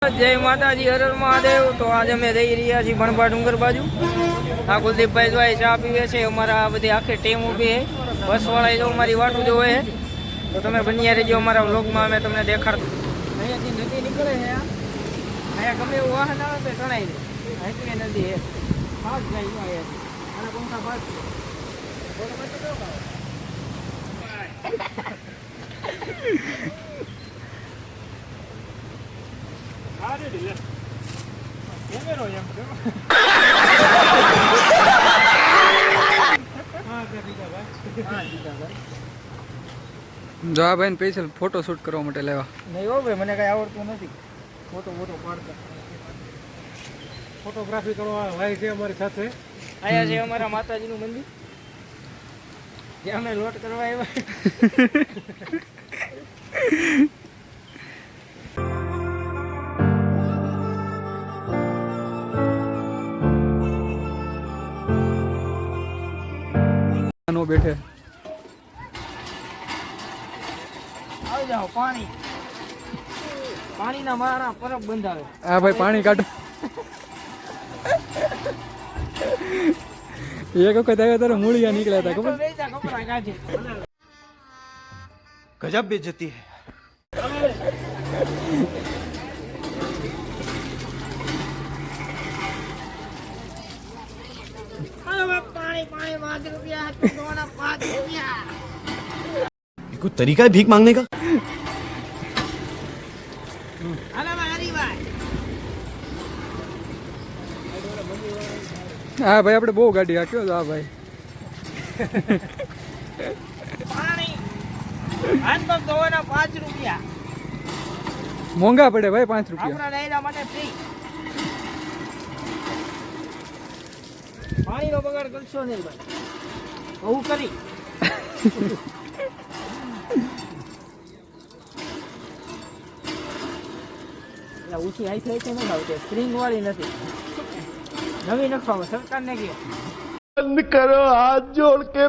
જય માતાજી, હર હર મહાદેવ। તો આજે અમે જઈ રહ્યા છીએ ભણભા ડુંગર બાજુ। આ કુલદીપભાઈ જો ચા પીવે છે। અમારા બધી આખી ટીમ ઊભી છે। બસવાળા જો અમારી વાટું જોવે છે। તો તમે બન્યા રહેજો અમારા વ્લોગમાં, અમે તમને દેખાડ। અહીંયાથી નદી નીકળે છે। અહીંયા ગમે એવું વાહન આવે તો તણાઈ દે। અહીંથી નદી છે, ફાસ્ટ જાય અહીંયાથી। આના પંખા ફાસ્ટ જો આ ભાઈ સ્પેશિયલ ફોટો શૂટ કરવા માટે લેવા નહીં હો ભાઈ, મને કઈ આવડતું નથી ફોટો પાડતા। ફોટોગ્રાફી કરવા ભાઈ છે અમારી સાથે। આયા છે અમારા માતાજીનું મંદિર, જે અમે લોટ કરવા આવ્યા। નો બેઠે આવી જાઓ। પાણીના મારા પરબ બંધાવે। આ ભાઈ પાણી કાઢો। એક વખત આવ્યા તારે મૂળિયા નીકળ્યા હતા ખબર? કપડા કાઢે। ગજબ બેइज्जती है। पानी 5 रुपया, 5 रुपया। कोई तरीका है भीख मांगने का? હા ભાઈ, આપણે બહુ ગાડી હાક્યો તો। હા ભાઈ, પાણી હાથ પગ ધોવાના 5 રૂપિયા મોંઘા પડે ભાઈ। 5 રૂપિયા આપણા ડાયરા માટે ફ્રી। પાણીનો બગાડ કરશો નહીં ભાઈ, બહુ કરી। ઊંચી હાઈ થાય છે, નથી આવતી, સ્પ્રિંગ વાળી નથી, નવી નખાવો સરકારને કહો। बंद करो, हाथ जोड़ के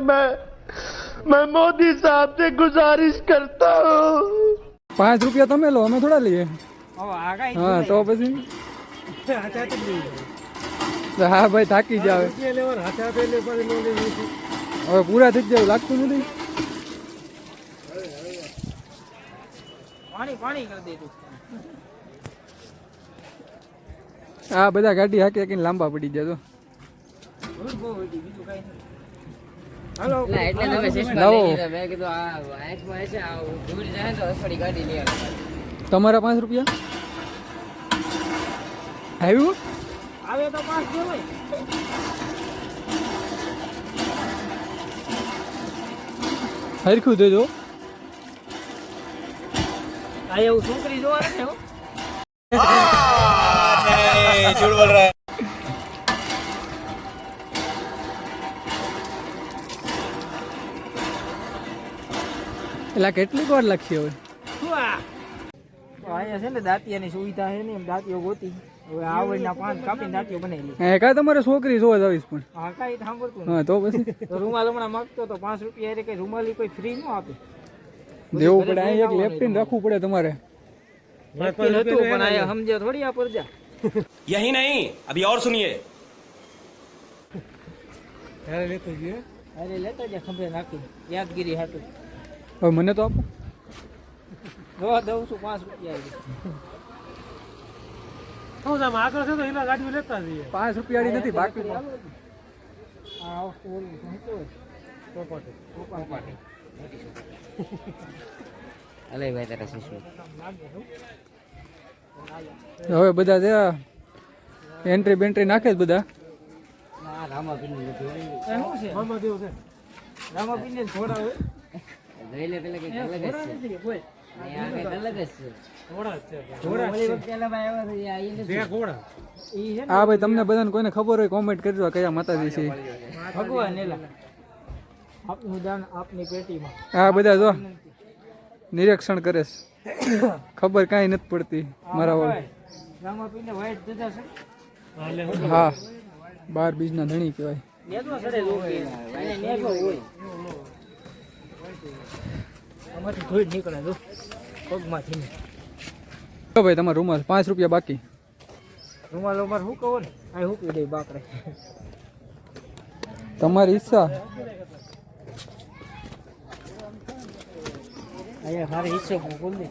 मैं मोदी साहब से गुजारिश करता हूँ। 5 રૂપિયા તમે લો, અમે થોડા લઈએ। હવે આગાહી હા તો પછી હા ભાઈ, થાકી જાવ હવે, પૂરા થઈ જાય લાગતું નથી। પાણી પાણી કરી દીધું। આ બધા ગાડી હાકી હાકીને લાંબા પડી જાય તો। હાલો એટલે તમે સિસ્ટમ લાવો। લઈ લીધા। મેં કીધું આ આંખમાં હશે, આ ધૂળ જાય તો અસડી ગાડી લઈ આવે। તમારા 5 રૂપિયા આવ્યું? આવે તો 5 દેવાય। હરખું દેજો। આ એવું છોકરી જોવા નથી હો। झूठ बोल रहा है। એટલે કેટલીક વાર લાગશે હવે? શું આ? તો અહીંયા છે ને દાંતિયાની સુવિધા છે ને, એમ દાંતીઓ ગોતી। હવે આવડના પાન કાપીને દાંતીઓ બનાવી લે। હે કાંઈ તમારે છોકરી જોવા જ આવીશ પણ? હા કાંઈ સાંભળતું હા તો પછી તો રૂમાલ હમણાં માગતો તો 5 રૂપિયા એટલે કઈ રૂમાલી કોઈ ફ્રી ન આપે, દેવું પડે। અહીં એક લેફ્ટીન રાખવું પડે તમારે। નક્કી નહોતું, પણ અહીંયા સમજ્યા થોડી આ પરજા। यही नहीं, अभी और सुनिए। અરે લેતા જા ખંભે નાખી, યાદગીરી હાટું। હવે મને તો આપો। જોવા દઉં છું 5 રૂપિયા। આગળ છે તો એના ગાડી લેતા જઈએ। 5 રૂપિયાની નથી બાકી। આ વસ્તુ ઓલું સમજતો હોય અલે ભાઈ તારા સિસ્ટમ હવે બધા ત્યાં એન્ટ્રી બેન્ટ્રી નાખે જ બધા। ના રામા પીને લીધું શું છે મામાદેવ છે। રામાપીને થોડા હોય જોઈ લે પેલા કઈ અલગ જ છે। બોલ આ કઈ અલગ જ છે। ઘોડા જ છે। ઓલી વખતે એલા ભાઈ આવ્યા હતા, આ ઈ નથી। બે ઘોડા। ઈ છે ને હા ભાઈ, તમને બધાને કોઈને ખબર હોય કોમેન્ટ કરજો કયા માતાજી છે। ભગવાન એલા આપનું દાન આપની પેટીમાં। આ બધા જો નિરીક્ષણ કરે છે, ખબર કાંઈ નથી પડતી મારા વાળ। રામાપીને વાઈટ જતા છે। હા, 12 બીજના ધણી કહેવાય। નેદવા સડે લોકી એને નેદવા હોય। આમાંથી ધૂળ નીકળે જો પગમાંથી। તો ભાઈ તમારો રૂમાલ 5 રૂપિયા બાકી. રૂમાલ ઉમાર હું કહું ને આ હુકવી દે બાકડે. તમારી ઈચ્છા. અહીંયા મારે હિસ્સો બોલ દે.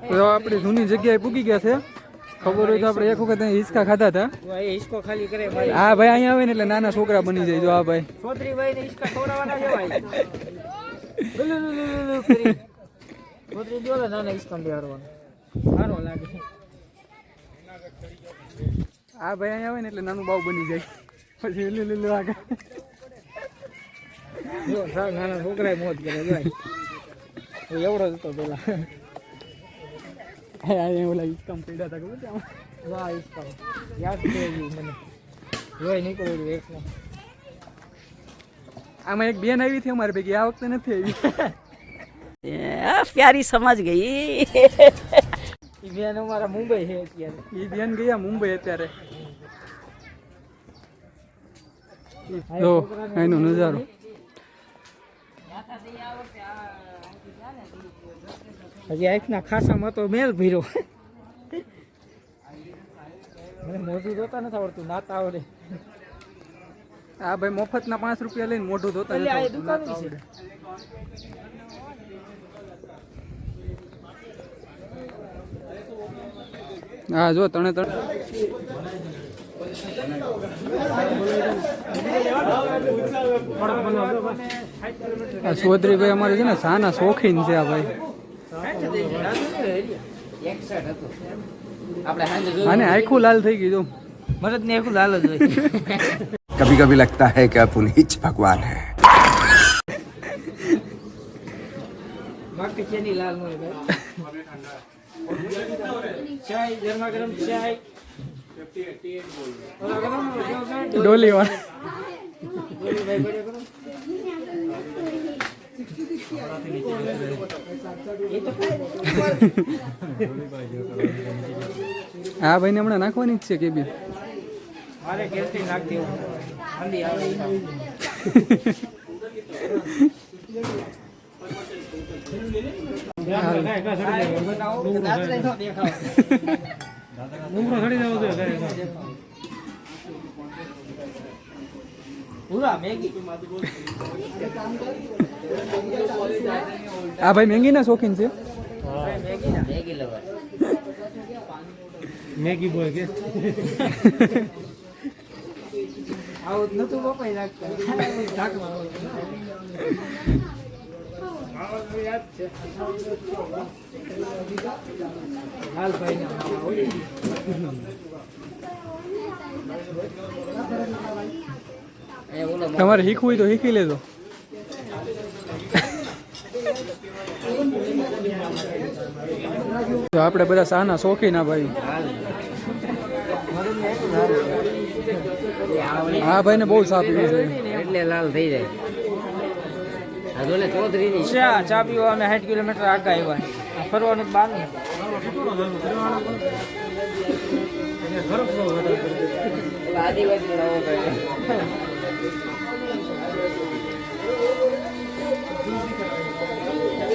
તો આપણે જૂની જગ્યાએ પૂગી ગયા છે. ખબર હોય તો આપણે એક વખત અહીં હિંચકા ખાધા હતા. તો એ હિસ્કો ખાલી કરે મારી. હા ભાઈ અહીંયા આવે ને એટલે નાના છોકરા બની જાય. જો આ ભાઈ છોતરી ભાઈ ને હિસ્કા ખવડાવવાના જવાય. કરી છોતરી દો નાના હિસ્કા બેહાડવાનું સારો લાગે. આ ભાઈ અહીંયા આવે ને એટલે નાનું બાવ બની જાય. પછી લીલું આગળ જો સાવ નાના છોકરાએ મોજ કરે જોય. એવડો જ હતો પેલા. ઓલા હિંચકામ પડ્યા હતા ખબર છે આમાં? વાહ હિસ્કા યાદ છે મને. જોઈ નીકળ્યું એકનો. આમાં એક બેન આવી હતી અમારે ભેગી. આ વખતે નથી આવી. प्यारी समझ गई. એ બેન અમારા મુંબઈ છે અત્યારે. એ બેન ગયા મુંબઈ અત્યારે. જો એનો નજારો. હજી આંખના ખાસામાં તો મેલ ભર્યો. મને મોઢું જોતા નથી આવડતું, નાતા આવડે. આ ભાઈ મફતના 5 રૂપિયા લઈને મોઢું ધોતા એટલે આ નથી દુકાન આવડતું. છે. હા જો તણે આ ચૌધરી ભાઈ અમારે છે ને સાના શોખીન છે. આ ભાઈ આને આખું લાલ થઈ ગયું. મરદ ને એકલું લાલ જ હોય. कभी कभी लगता है कि आप उन्हीं च भगवान है. બાકી કેની લાલ નો હોય ભાઈ. ચાય ગરમા ગરમ ચાય. ઓલા ગરમ ડોલી વાળા. ડોલી ભાઈ બડે ગરમ. એ તો આ ભાઈને હમણાં નાખવાની જ છે કેબી. મારે કેલથી નાખ દેવું. ઠંડી આવે. આ ભાઈ મેંગી ના શોખીન છે. મેગી બોય કે આવું નતું પપ્પા નાખતા. યાદ છે હાલભાઈ તમારે શીખવું હોય તો શીખી લેજો. તો આપણે બધા સાના શોખીન. આ ભાઈ આ ભાઈને બહુ સાફ પીવે છે. એટલે લાલ થઈ જાય. હજુ ચૌધરી ની ચા પીવા અમે 60 કિલોમીટર આગળ આવ્યા. ફરવાનું જ બાર ને. આદિવાસી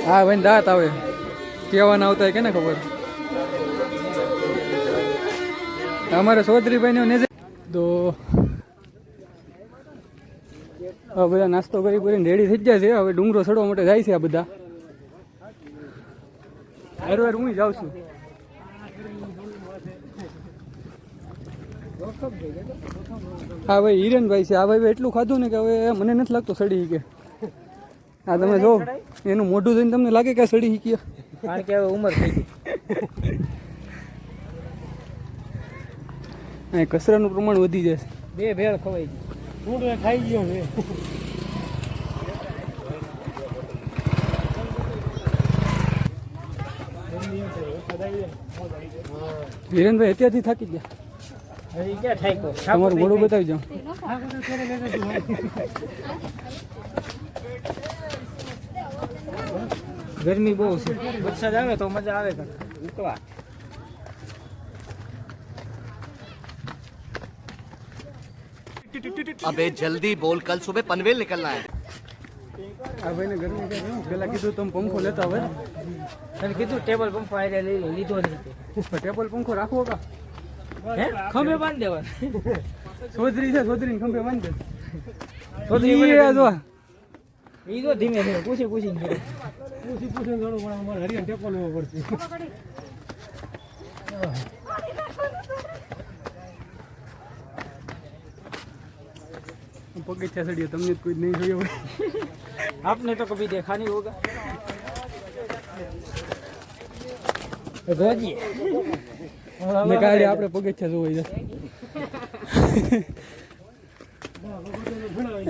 હા ભાઈ દાંત આવે કેવાના આવતા કે ને ખબર. અમારે ચૌધરી ભાઈ ને તો હવે બધા નાસ્તો કરીને રેડી થઈ ગયા છે. હવે ડુંગરો ચડવા માટે જાય છે આ બધા. હરવાર હું જાઉં છું. હા ભાઈ હિરેનભાઈ છે. આ ભાઈ એટલું ખાધું ને કે હવે મને નથી લાગતો સડી કે. હા તમે જો એનું મોઢું જોઈને તમને લાગે કે સડી શીખ્યા. કારણ કે હવે ઉંમર થઈ ગઈ. અહીં કચરાનું પ્રમાણ વધી જશે. બે ભેળ ખવાઈ ગઈ. હું ખાઈ ગયો છે. હિરેનભાઈ અત્યારથી થાકી ગયા. હજી ક્યાં થાય કો? તમારું મોઢું બતાવી જાઓ. ગરમી બહુ છે. વરસાદ આવે તો મજા આવે ઉકળા. अबे जल्दी बोल, कल सुबह पनवेल निकलना है. આ ભાઈને ગરમી પેલા કીધું તમે પંખો લેતા હોય. તને કીધું ટેબલ પંખો આયરે લઈ લો, લીધો નહીં તે. ટેબલ પંખો રાખવો કા? હે ખંભે બાંધી દેવાનું. સોદરી છે, સોદરીને ખંભે બાંધી દે. સોદરી ઈ આ જો. ઈ તો ધીમે ધીમે પૂછીને કરે. પગથિયા ચડીએ, તમને જ કોઈ નહીં જોયો હોય. आपने तो कभी देखा नहीं होगा. રોજી મેં કાઢી આપણે પગથિયા જોવાઈ જાય.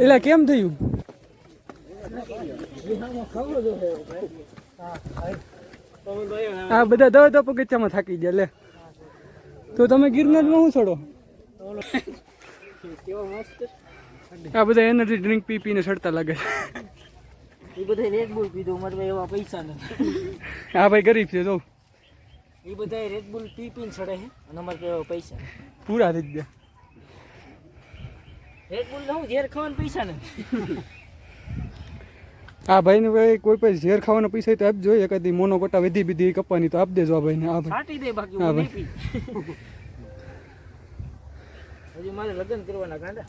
એલા કેમ થયું? આ બધા દવા પગથિયામાં થાકી ગયા. લે તો તમે ગિરનારમાં શું છોડો? આ બધા એનર્જી ડ્રિંક પી પીને સડતા લાગે છે. એ બધા રેડ બુલ પીધો, મારે એવા પૈસા નથી. હા ભાઈ ગરીબ છે જો. એ બધા રેડ બુલ પી પીને સડે છે અને અમારે એવા પૈસા પૂરા થઈ ગયા. રેડ બુલ હું ઝેર ખાવાના પૈસા નથી. આ ભાઈને ભાઈ કોઈ પણ ઝેર ખાવાના પૈસા હોય તો આપજો. એકાદી મોનો કોટા વધી બીધી કપવાની તો આપ દેજો આ ભાઈને. આ ભાઈ ફાટી દે, બાકી હા હું નહીં ભાઈ. પી. હજી મારે લગ્ન કરવાના ગાંડા.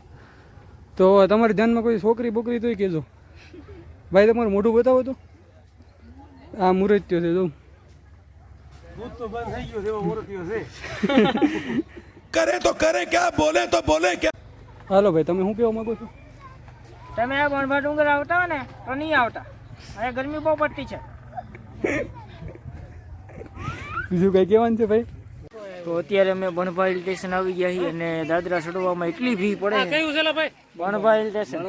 તો તમારા ધ્યાનમાં કોઈ છોકરી બોકરી તો કહેજો. ભાઈ તમારું મોઢું બતાવો તો. આ મુરત્યો છે જો. करे तो करे क्या, बोले तो बोले क्या। હાલો ભાઈ, તમે શું કહેવા માંગો છો? તમે આ બણભા ડુંગર આવતા હોય ને તો નહીં આવતા. અહીંયા ગરમી બહુ પડતી છે. બીજું કઈ કહેવાનું છે ભાઈ? તો અત્યારે અમે બણભા હિલ સ્ટેશન આવી ગયા છીએ અને દાદરા ચડવામાં એટલી ભીડ પડે છે. બણભા હિલ સ્ટેશન.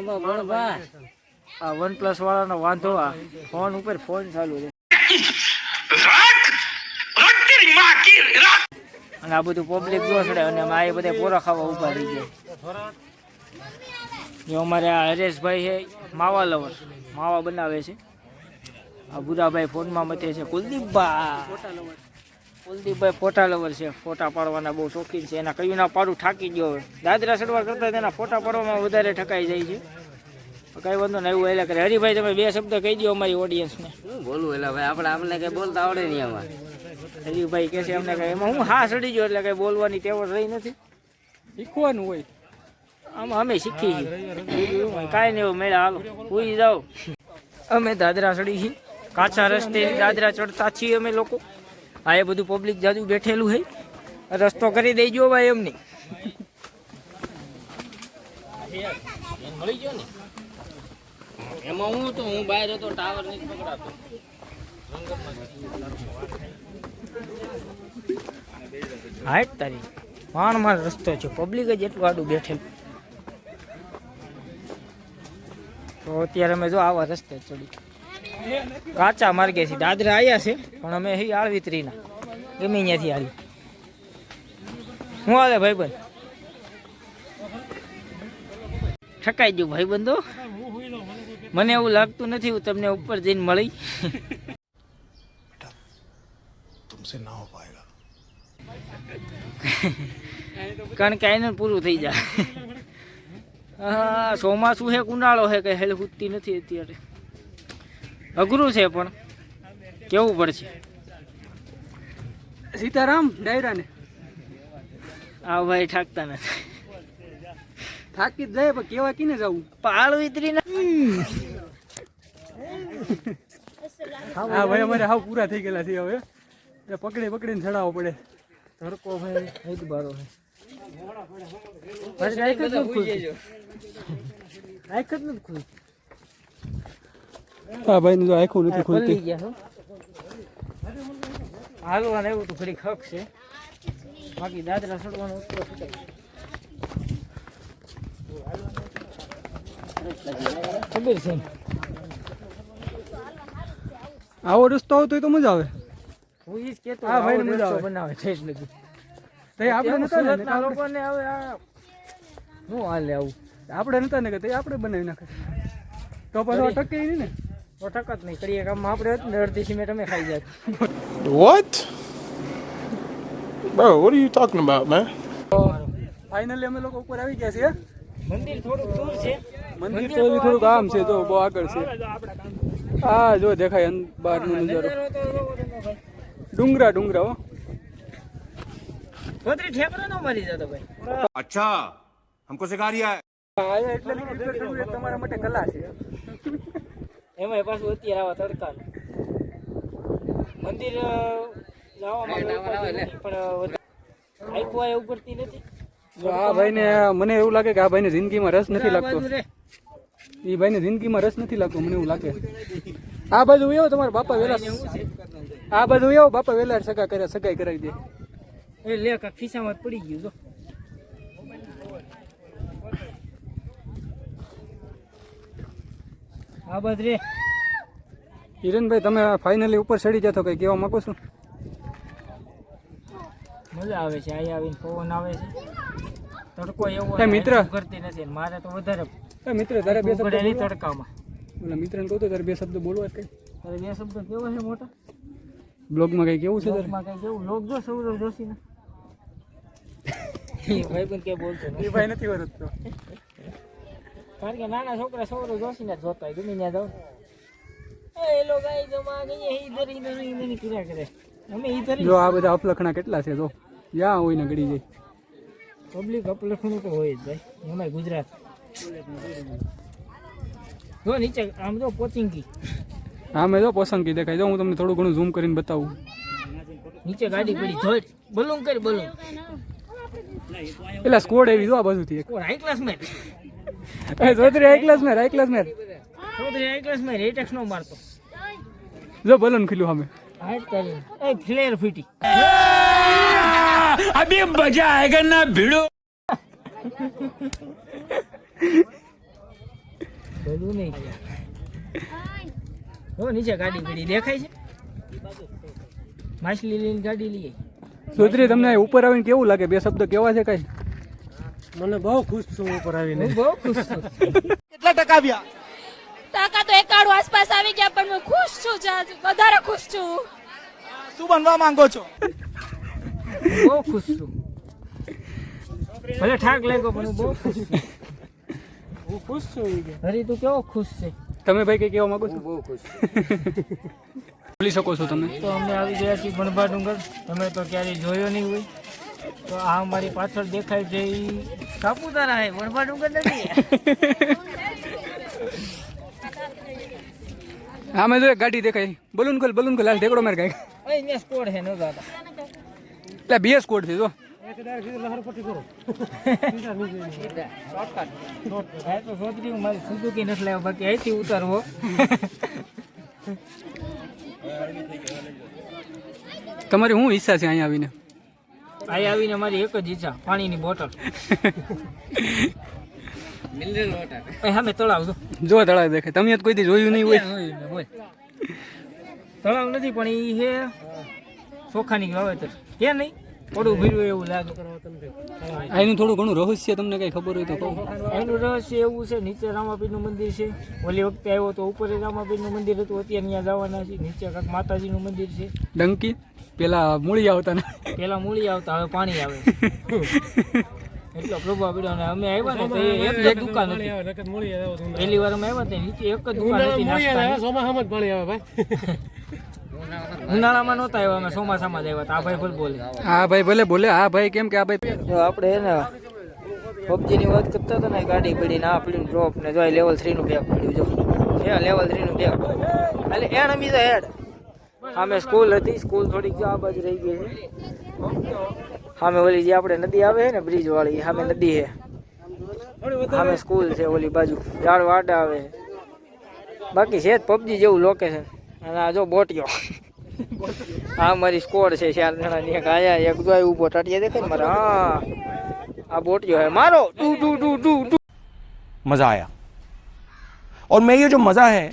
આ OnePlus વાળાનો વાંધો, આ ફોન ઉપર ફોન ચાલુ છે અને આ બધું પબ્લિક જો ચડે અને આ એ બધા પોરા ખાવા ઉભા થઈ ગયા. જો અમારે આ હરેશભાઈ છે, માવા લવર, માવા બનાવે છે. આ બુરાભાઈ ફોનમાં મતે છે. કુલદીપભાઈ ફોટા લવર છે, ફોટા પાડવાના બહુ શોખીન છે. એના કયું ના પાડું થાકી ગયો હવે. દાદરા ચડવા કરતા તેના ફોટા પાડવામાં વધારે ઠકાઈ જાય છે. કઈ વાંધો નહીં, એવું એટલે કરે. હરિભાઈ તમે બે શબ્દ કહી દો અમારી ઓડિયન્સને. શું બોલવું એટલે ભાઈ આપણે કઈ બોલતા આવડે નહીં અમારે. હરિભાઈ કહે છે અમને કઈ એમાં હું હા ચડી ગયો એટલે કઈ બોલવાની ટેવ રહી નથી. શીખવાનું હોય. આમાં અમે શીખી છીએ. કાંઈ નહીં, એવું મેળા હાલો પૂરી જાઓ. અમે દાદરા ચડી છીએ, કાચા રસ્તે દાદરા ચડતા છીએ અમે લોકો. આ એ બધું પબ્લિક જાજુ બેઠેલું છે. રસ્તો કરી દેજો ભાઈ એમની. મળી ગયો ને એમાં હું તો હું બહાર હતો, ટાવર નથી પકડાતો. હાટ તારી માણ રસ્તો છે, પબ્લિક જ એટલું આડું બેઠેલું. તો અત્યારે અમે જો આવા રસ્તે ચડી કાચા માર્ગેથી દાદરા આવ્યા છે, પણ અમે અહીં આળવીતરીના ગમે ત્યાંથી આવી. હું હાલે ભાઈબંધ? ઠકાઈ ગયું ભાઈબંધો. મને એવું લાગતું નથી હું તમને ઉપર જઈને મળી. तुमसे ना हो पाएगा। કારણ કે આઈને પૂરું થઈ જાય. હા, ચોમાસું છે, ઉનાળો છે, કઈ હેલ ખૂટતી નથી અત્યારે. અઘરું છે પણ કેવું પડશે. સીતારામ ડાયરા ને આ ભાઈ ઠાકતા નથી. થાકી જ જાય પણ કેવા કીને જવું? પાળ વિતરી હા ભાઈ, અમારે હાવ પૂરા થઈ ગયેલા છે હવે. એ પકડીને ચડાવવો પડે. ધડકો ભાઈ એક બારો છે. હા ભાઈ, જો આખું નથી ખુલતી. હાલવાનું એવું તો ઘડી ખક છે, બાકી દાદરા ચડવાનું ઉપર છૂટાય. ખબર છે આવો રસ્તો હોય તો મજા આવે. હું ઈ જ કહેતો હા ભાઈ, આવો મજા રસ્તો આવે. બનાવે ઠેસ લગી. તઈ આપણે નતા ને સુરતના લોકોને હવે આ શું હાલે આવું? આપણે નતા ને કે તઈ આપણે બનાવી નાખે તો પછી ટકે નહીં ને. તો ટકત નહીં કરીએ કામમાં આપણે હતું ને અડધી સિમેન્ટ અમે ખાઈ જાય. What? Bro, what are you talking about, man? Finally અમે લોકો ઉપર આવી ગયા છીએ. મંદિર થોડુંક દૂર છે. મંદિર તો હજી થોડુંક આમ છે, તો બહુ આગળ છે. હા જો દેખાય બહારનો નજારો. નજારો તો ડુંગરા ડુંગરા હો. પોતરી ઠેકરો ન મારી જતો ભાઈ. अच्छा हमको सिखा रिया है આયા એટલે પ્રિપેર કરવું એ તમારા માટે કલા છે. એમાં પાછું અત્યારે આવા તડકાનું મંદિર જવામાં પણ આખું આ ઉપરથી નથી. જો આ ભાઈને મને એવું લાગે કે આ ભાઈને જિંદગીમાં રસ નથી લાગતો. એ ભાઈને જિંદગીમાં રસ નથી લાગતો મને એવું લાગે. આ બાજુ એવો તમારા બાપા વેલા આ બાજુ એવો બાપા વેલા સગાઈ કરાવી દે. એ લે કાંક ખિસ્સામાં પડી ગયું જો. આ બાદ રે હિરેનભાઈ તમે ફાઇનલી ઉપર ચડી જતો કઈ કહેવા માંગો છો? મજા આવે છે અહીં આવીને પવન આવે છે તડકો એવો એ મિત્ર કરતી નથી મારે તો વધારે એ મિત્ર તારે બે શબ્દ પડેલી તડકામાં. ઓલા મિત્રને કહું તો તારે બે શબ્દ બોલવા કઈ અરે બે શબ્દ કેવો છે મોટા બ્લોગમાં કઈ કેવું છે તારે? માં કઈ કેવું લોક જો સૌરવ જોશી ને ભાઈ પણ કે બોલતો એ નથી ભાઈ નથી વરતતો. કારણ કે નાના છોકરા સૌરવ જોશી ને જોતા હોય ગમે ત્યાં જાવ એ લોકો આઈ જમા ગઈ ઈધર ઈધર ઈધર કર્યા કરે અમે ઈધર જો આ બધા અપલખણા કેટલા છે જો યા હોય ને ગડી જાય. પબ્લિક અપલખણું તો હોય જ ભાઈ એમાં ગુજરાત જો નીચે આમ જો પોચિંગી હા મેં જો પસંદગી દેખાય. જો હું તમને થોડું ઘણું ઝૂમ કરીને બતાવું. નીચે ગાડી પડી જોઈ બલૂન કરી બલૂન પેલા સ્કોડ એવી જો આ બાજુથી એક કોણ હાઈ ક્લાસ મેં જોતરી હાઈ ક્લાસ મેં ચૌધરી હાઈ ક્લાસ મેં રેટેક્સ નો મારતો જો બલૂન ખીલું સામે. હાઈટ કરી એ ફ્લેર ફીટી अभी मजा आएगा ना भिड़ो બધું નહીં હો નીચે ગાડી પડી દેખાય છે માછલી લઈને ગાડી લઈએ. જોતરી તમને ઉપર આવીને કેવું લાગે? બે શબ્દ કેવા છે કઈ? મને બહુ ખુશ છું ઉપર આવીને. હું બહુ ખુશ છું. कितना टका આવ્યા? ટકા તો 91 આસપાસ આવી ગયા પણ હું ખુશ છું વધારે ખુશ છું. શું બનવા માંગો છો? બહુ ખુશ છું. ભલે ઠાક લાગ્યો પણ હું બહુ ખુશ છું. હું ખુશ છું. હરી તું કેવો ખુશ છે? તમે ભાઈ કઈ કહેવા માંગો છો? બહુ ખુશ. બોલી શકો છો તમે. તો અમે આવી ગયા છીએ બણભા ડુંગર. તમે તો ક્યારેય જોયો નહીં હોય તો આ અમારી પાછળ દેખાય છે એ સાપુતારા છે, બણભા ડુંગર નથી. હા મેં જો એક ગાડી દેખાય. બલૂન ખોલ હાલ ઢેકડો માર ગાય. અહીંયા સ્કોડ છે ન દાદા. એટલે બે સ્કોડ છે જો. મારી સુઝુકી નથી લાવ્યો બાકી અહીંથી ઉતારવો. તમારી શું ઈચ્છા છે અહીંયા આવીને? અહીં આવીને મારી એક જ ઈચ્છા પાણીની બોટલ. Mineral water. સામે તળાવ જો તળાવ દેખાય. તમે યાદ કોઈ દી જોયું નહીં હોય? તળાવ નથી પણ એ છે ચોખાની વાવેતર કે નહીં થોડું ભીડું એવું લાગે. એનું થોડું ઘણું રહસ્ય તમને કઈ ખબર હોય તો કહો. એનું રહસ્ય એવું છે નીચે રામાપીરનું મંદિર છે. ઓલી વખતે આવ્યો તો ઉપર રામાપીરનું મંદિર હતું અત્યારે ત્યાં જવાના છે. નીચે કાંઈક માતાજીનું મંદિર છે. ડંકી પેલા મૂળી આવતા ને પેલા મૂળી આવતા હવે પાણી આવે એટલો પ્રભાવ પડ્યો. અને અમે આવ્યા ને તો એક જ દુકાન હતી. પહેલી વાર અમે આવ્યા નીચે એક જ દુકાન હતી નાસ્તાની. ઉનાળામાં નહોતા આવ્યા અમે ચોમાસામાં જ આવ્યા. આ ભાઈ ભલે બોલે. હા ભાઈ ભલે બોલે. હા ભાઈ કેમ કે આ ભાઈ જો આપણે એને પબજી ની વાત કરતા હતા ને ગાડી પડી ને આ પડ્યું ડ્રોપ ને જો લેવલ 3 નું બેગ પડ્યું. જો એ લેવલ 3 નું બેગ એટલે એણ બીજા હેડ સામે સ્કૂલ હતી. સ્કૂલ થોડીક જો આ બાજુ રહી ગઈ છે. સામે ઓલી જે આપણે નદી આવે ને બ્રિજ વાળી સામે નદી છે. સામે સ્કૂલ છે ઓલી બાજુ ઝાડ વાડા આવે. બાકી છે પબજી જેવું લોકેશન. અને આ જો બોટિયો આ મારી સ્કોડ છે 4 જણાની. એક આયા એક જો ઊભો ટાટિયા દેખાય ને મારા. હા આ બોટિયો હે મારો. मजा आया और मैं ये जो मजा है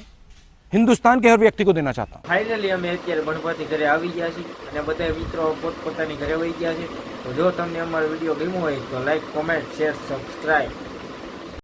हिंदुस्तान के हर व्यक्ति को देना चाहता हूँ. ફાઇનલી અમે અત્યારે ગણપતિ ઘરે આવી ગયા છીએ અને બધા મિત્રો પોતપોતાની ઘરે વહી ગયા છે. તો જો તમને અમારો વિડીયો ગમ્યો હોય તો લાઈક, કોમેન્ટ, શેર, સબસ્ક્રાઈબ